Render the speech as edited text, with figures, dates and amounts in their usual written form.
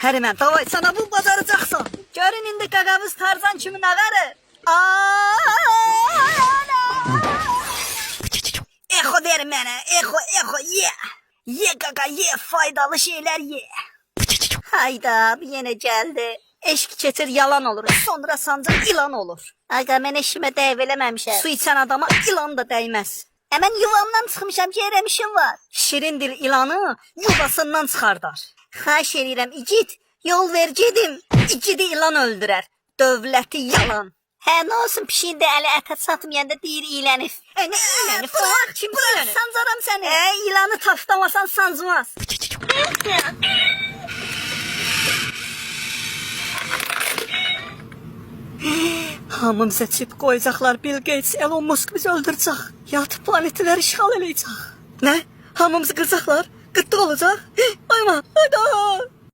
Hərimə, davay, sana bu bacaracaqsan. Görün indi qaqavız Tarzan kimi nağarır. Eko verin mənə, eko, ye. Ye qaqa, ye, faydalı şeylər ye. Hayda, bir yenə gəldi. Eşk keçir, yalan olur. Sonra sancaq ilan olur. Aqa, mən eşimə dəv eləməmişəm. Su içən adama ilan da dəyməz. Mən yuvamdan çıxmışam ki, eləmişim var. Şirin dil ilanı yuvasından çıxardar. Xahiş edirəm, igid, yol ver gedim. İgidi ilan öldürər. Dövləti yalan. Hə, nə olsun, pişiyin də əli ətət satmayanda deyir iylənir. Nə iylənir? Bırak, kim iylənir? Sancaram səni. İlanı taftamasan sancmaz. Hamımıza çip qoyacaqlar, Bill Gates, Elon Musk bizi öldürəcək. Yatıb planetləri işğal eləyəcək. Nə? Hamımızı qıracaqlar? Qıtlıq olacaq? Ayma, hayda!